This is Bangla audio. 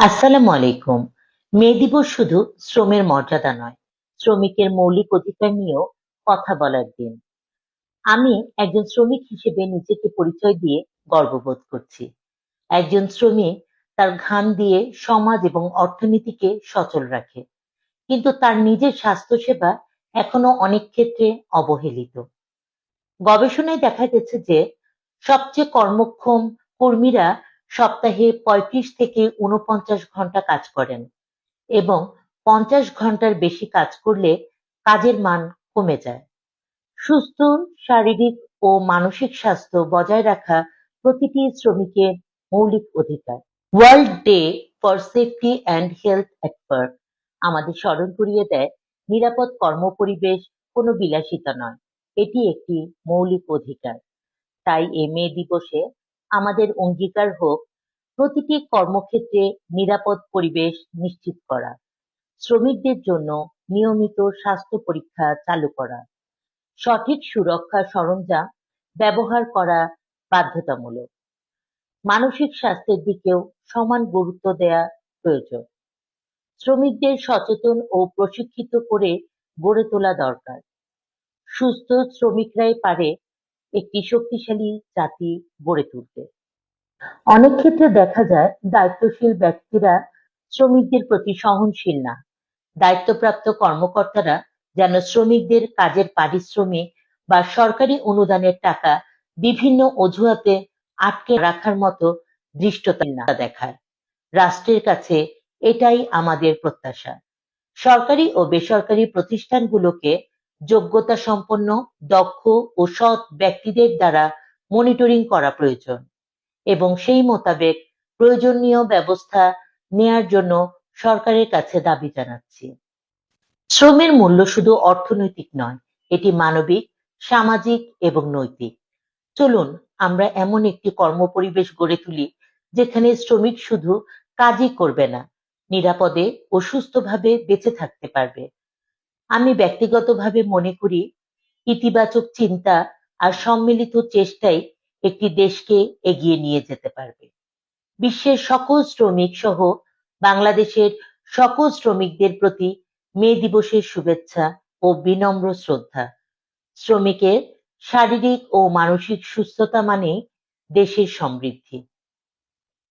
আসসালামু আলাইকুম। মে দিবস শুধু শ্রমের মর্যাদা নয়, শ্রমিকের মৌলিক অধিকার নিয়েও কথা বলার দিন। আমি একজন শ্রমিক হিসেবে নিজেকে পরিচয় দিয়ে গর্ববোধ করছি। একজন শ্রমিক তার ঘাম দিয়ে সমাজ এবং অর্থনীতিকে সচল রাখে, কিন্তু তার নিজের স্বাস্থ্যসেবা এখনো অনেক ক্ষেত্রে অবহেলিত। গবেষণায় দেখা গেছে যে সবচেয়ে কর্মক্ষম কর্মীরা সপ্তাহে ৩৫ থেকে ৪৯ ঘন্টা কাজ করেন এবং ৫০ ঘন্টার বেশি কাজ করলে কাজের মান কমে যায়। সুস্থ শারীরিক ও মানসিক স্বাস্থ্য বজায় রাখা প্রতিটি শ্রমিকের মৌলিক অধিকার। World day for safety and health at work আমাদের স্মরণ করিয়ে দেয়, নিরাপদ কর্মপরিবেশ কোনো বিলাসিতা নয়, এটি একটি মৌলিক অধিকার। তাই এ মে দিবসে আমাদের অঙ্গীকার হোক প্রতিটি কর্মক্ষেত্রে নিরাপদ পরিবেশ নিশ্চিত করা, শ্রমিকদের জন্য নিয়মিত স্বাস্থ্য পরীক্ষা চালু করা, সঠিক সুরক্ষা সরঞ্জাম ব্যবহার করা বাধ্যতামূলক, মানসিক স্বাস্থ্যের দিকেও সমান গুরুত্ব দেয়া প্রয়োজন। শ্রমিকদের সচেতন ও প্রশিক্ষিত করে গড়ে তোলা দরকার। সুস্থ শ্রমিকরাই পারে একটি শক্তিশালী জাতি গড়ে তুলতে। অনেক ক্ষেত্রে দেখা যায় দায়িত্বশীল ব্যক্তিরা শ্রমিকদের প্রতি সহনশীল না। দায়িত্বপ্রাপ্ত কর্মকর্তারা যেন শ্রমিকদের কাজের পারিশ্রমিক বা সরকারি অনুদানের টাকা বিভিন্ন অজুহাতে আটকে রাখার মতো ধৃষ্টতা না দেখায়। রাষ্ট্রের কাছে এটাই আমাদের প্রত্যাশা। সরকারি ও বেসরকারি প্রতিষ্ঠানগুলোকে যোগ্যতা সম্পন্ন, দক্ষ ও সৎ ব্যক্তিদের দ্বারা মনিটরিং করা প্রয়োজন এবং সেই মোতাবেক প্রয়োজনীয় ব্যবস্থা নেয়ার জন্য সরকারের কাছে দাবি জানাচ্ছি। শ্রমের মূল্য শুধু অর্থনৈতিক নয়, এটি মানবিক, সামাজিক এবং নৈতিক। চলুন আমরা এমন একটি কর্মপরিবেশ গড়ে তুলি যেখানে শ্রমিক শুধু কাজই করবে না, নিরাপদে ও সুস্থভাবে বেঁচে থাকতে পারবে। আমি ব্যক্তিগতভাবে মনে করি ইতিবাচক চিন্তা আর সম্মিলিত চেষ্টাই একটি দেশকে এগিয়ে নিয়ে যেতে পারবে। বিশ্বের সকল শ্রমিক সহ বাংলাদেশের সকল শ্রমিকদের প্রতি মে দিবসের শুভেচ্ছা ও বিনম্র শ্রদ্ধা। শ্রমিকের শারীরিক ও মানসিক সুস্থতা মানেই দেশের সমৃদ্ধি।